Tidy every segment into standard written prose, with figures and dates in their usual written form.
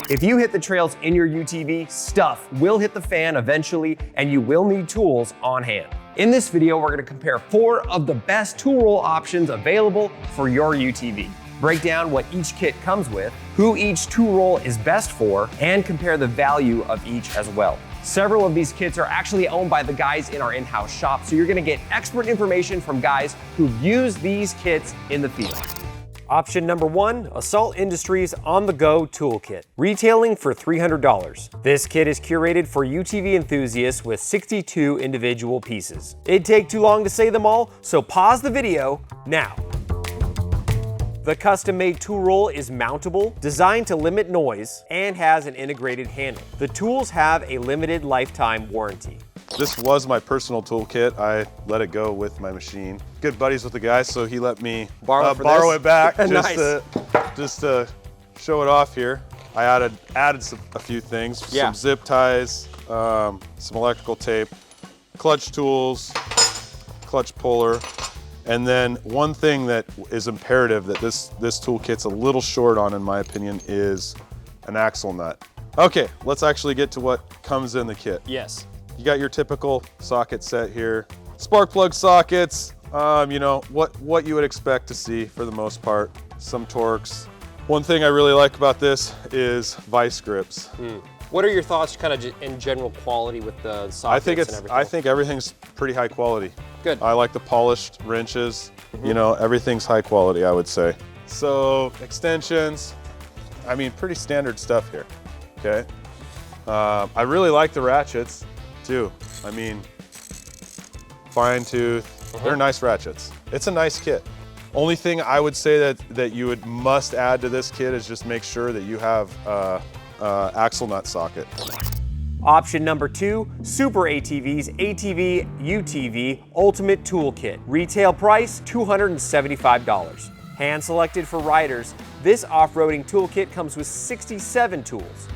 If you hit the trails in your UTV, stuff will hit the fan eventually, and you will need tools on hand. In this video, we're gonna compare 4 of the best tool roll options available for your UTV. Break down what each kit comes with, who each tool roll is best for, and compare the value of each as well. Several of these kits are actually owned by the guys in our in-house shop, so you're gonna get expert information from guys who've used these kits in the field. Option number 1, Assault Industries On The Go Toolkit, retailing for $300. This kit is curated for UTV enthusiasts with 62 individual pieces. It'd take too long to say them all, so pause the video now. The custom-made tool roll is mountable, designed to limit noise, and has an integrated handle. The tools have a limited lifetime warranty. This was my personal toolkit. I let it go with my machine. Good buddies with the guy, so he let me borrow it back Nice. just to show it off here. I added a few things, some zip ties, some electrical tape, clutch tools, clutch puller, and then one thing that is imperative that this toolkit's a little short on, in my opinion, is an axle nut. Okay, let's actually get to what comes in the kit. Yes. You got your typical socket set here. Spark plug sockets, you know, what you would expect to see for the most part. Some Torx. One thing I really like about this is vice grips. What are your thoughts kind of in general quality with the sockets and everything? I think everything's pretty high quality. Good. I like the polished wrenches. You know, everything's high quality, I would say. So extensions, I mean, pretty standard stuff here, okay? I really like the ratchets too. I mean, fine tooth, they're nice ratchets. It's a nice kit. Only thing I would say that you must add to this kit is just make sure that you have axle nut socket. Option number 2, SuperATV's ATV UTV Ultimate Toolkit. Retail price, $275. Hand selected for riders, this off-roading toolkit comes with 67 tools.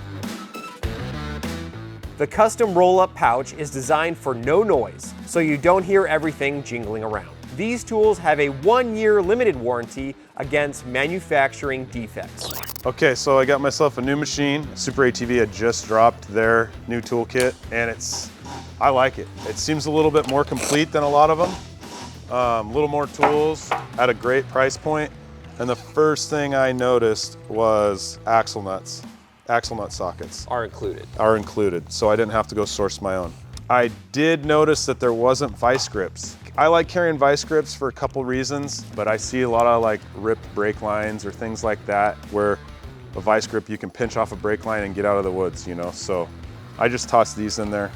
The custom roll-up pouch is designed for no noise, so you don't hear everything jingling around. These tools have a 1-year limited warranty against manufacturing defects. Okay, so I got myself a new machine. SuperATV had just dropped their new toolkit, and I like it. It seems a little bit more complete than a lot of them. A little more tools at a great price point. And the first thing I noticed was axle nuts. Axle nut sockets Are included. So I didn't have to go source my own. I did notice that there wasn't vice grips. I like carrying vice grips for a couple reasons, but I see a lot of like ripped brake lines or things like that where a vice grip, you can pinch off a brake line and get out of the woods, you know? So I just tossed these in there.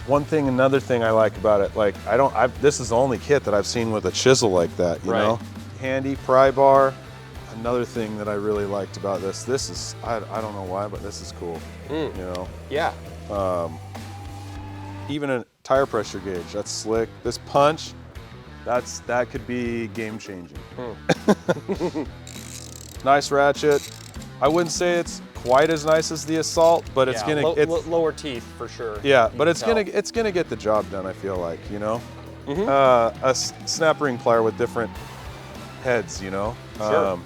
Another thing I like about it, like this is the only kit that I've seen with a chisel like that, you know? Handy pry bar. Another thing that I really liked about this is, I don't know why, but this is cool, you know? Yeah. Even a tire pressure gauge, that's slick. This punch, that could be game changing. Nice ratchet. I wouldn't say it's quite as nice as the Assault, but it's lower teeth for sure. Yeah, but it's gonna get the job done, I feel like, you know? A snap ring plier with different heads, you know? Sure.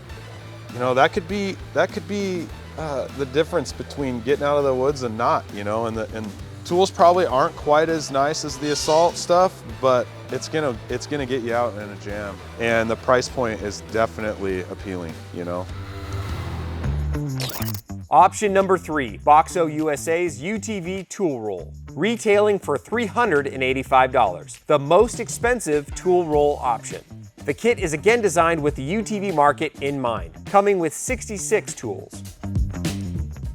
You know, that could be the difference between getting out of the woods and not, you know, and tools probably aren't quite as nice as the Assault stuff, but it's gonna get you out in a jam. And the price point is definitely appealing, you know. Option number 3, BoxoUSA's UTV Tool Roll, retailing for $385, the most expensive tool roll option. The kit is again designed with the UTV market in mind, coming with 66 tools.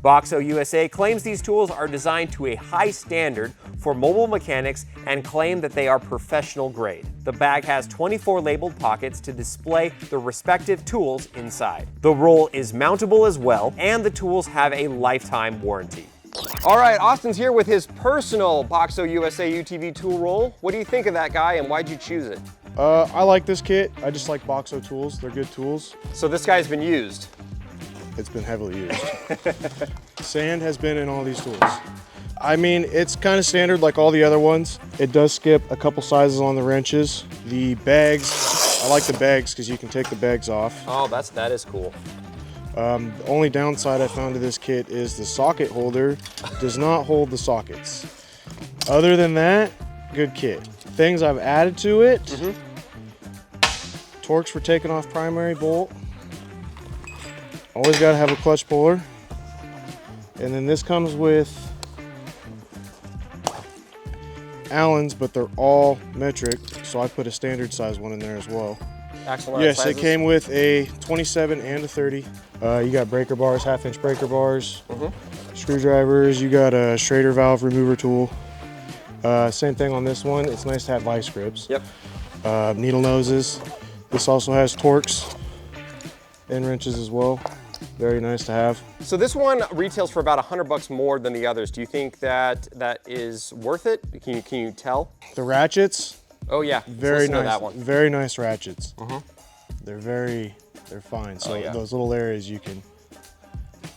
BoxoUSA claims these tools are designed to a high standard for mobile mechanics and claim that they are professional grade. The bag has 24 labeled pockets to display the respective tools inside. The roll is mountable as well, and the tools have a lifetime warranty. All right, Austin's here with his personal BoxoUSA UTV tool roll. What do you think of that guy, and why'd you choose it? I like this kit. I just like Boxo tools. They're good tools. So this guy's been used. It's been heavily used. Sand has been in all these tools. I mean, it's kind of standard like all the other ones. It does skip a couple sizes on the wrenches. The bags I like the bags because you can take the bags off. Oh, that is cool. The only downside I found to this kit is the socket holder does not hold the sockets. Other than that, good kit. Things I've added to it, Torx for taking off primary bolt. Always got to have a clutch puller. And then this comes with Allens, but they're all metric, so I put a standard size one in there as well. Axle Yes, sizes? it came with a 27 and a 30. You got breaker bars, 1/2-inch breaker bars, screwdrivers. You got a Schrader valve remover tool. Same thing on this one. It's nice to have vice grips. Yep. Needle noses. This also has Torx and wrenches as well. Very nice to have. So this one retails for about $100 more than the others. Do you think that is worth it? Can you tell? The ratchets. Oh yeah. Very Let's listen nice. to that one. Very nice ratchets. They're fine. So yeah. those little areas you can.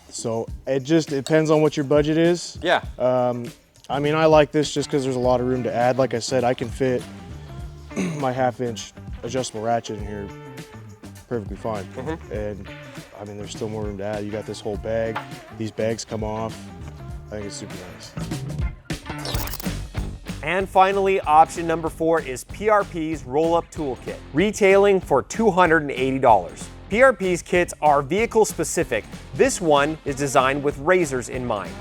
So it just depends on what your budget is. Yeah. I mean, I like this just because there's a lot of room to add. Like I said, I can fit my 1/2-inch adjustable ratchet in here perfectly fine. And I mean, there's still more room to add. You got this whole bag. These bags come off. I think it's super nice. And finally, option number 4 is PRP's roll-up toolkit, retailing for $280. PRP's kits are vehicle specific. This one is designed with razors in mind.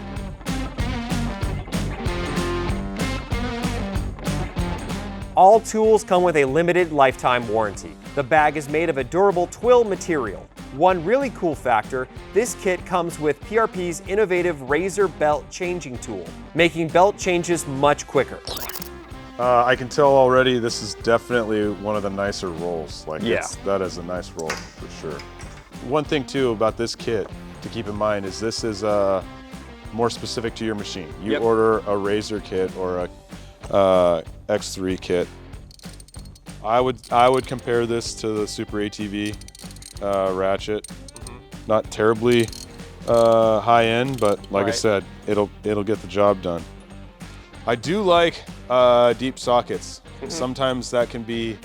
All tools come with a limited lifetime warranty. The bag is made of a durable twill material. One really cool factor, this kit comes with PRP's innovative razor belt changing tool, making belt changes much quicker. I can tell already this is definitely one of the nicer rolls. Like that is a nice roll for sure. One thing too about this kit to keep in mind is this is more specific to your machine. You order a razor kit or a X3 kit. I would compare this to the SuperATV ratchet. Not terribly high end, but like I said, it'll get the job done. I do like deep sockets. Sometimes that can be,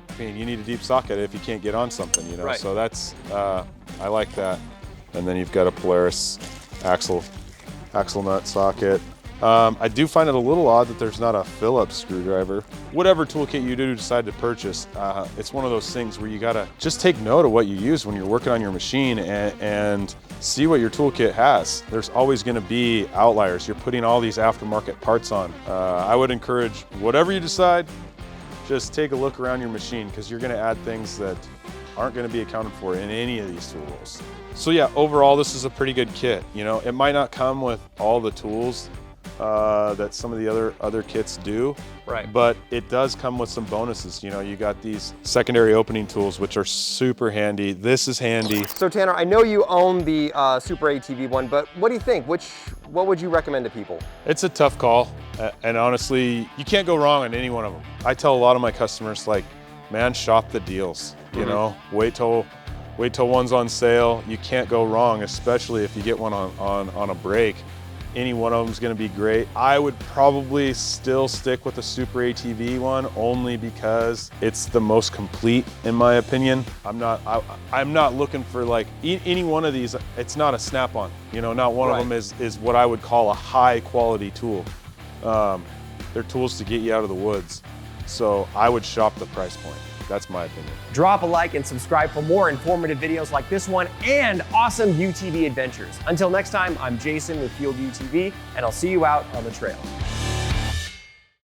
I mean, you need a deep socket if you can't get on something, you know. So that's I like that. And then you've got a Polaris axle nut socket. I do find it a little odd that there's not a Phillips screwdriver. Whatever toolkit you do decide to purchase, it's one of those things where you gotta just take note of what you use when you're working on your machine and see what your toolkit has. There's always gonna be outliers. You're putting all these aftermarket parts on. I would encourage, whatever you decide, just take a look around your machine because you're gonna add things that aren't gonna be accounted for in any of these tools. So yeah, overall, this is a pretty good kit. You know, it might not come with all the tools that some of the other kits do, but it does come with some bonuses. You know, you got these secondary opening tools, which are super handy. This is handy. So Tanner, I know you own the SuperATV one, but what do you think? What would you recommend to people? It's a tough call, and honestly, you can't go wrong on any one of them. I tell a lot of my customers, like, man, shop the deals. You know, wait till one's on sale. You can't go wrong, especially if you get one on a break. Any one of them is going to be great. I would probably still stick with the SuperATV one only because it's the most complete in my opinion. I'm not looking for like any one of these. It's not a snap-on. You know, not one of them is what I would call a high quality tool. They're tools to get you out of the woods. So I would shop the price point. That's my opinion. Drop a like and subscribe for more informative videos like this one and awesome UTV adventures. Until next time, I'm Jason with Field UTV, and I'll see you out on the trail.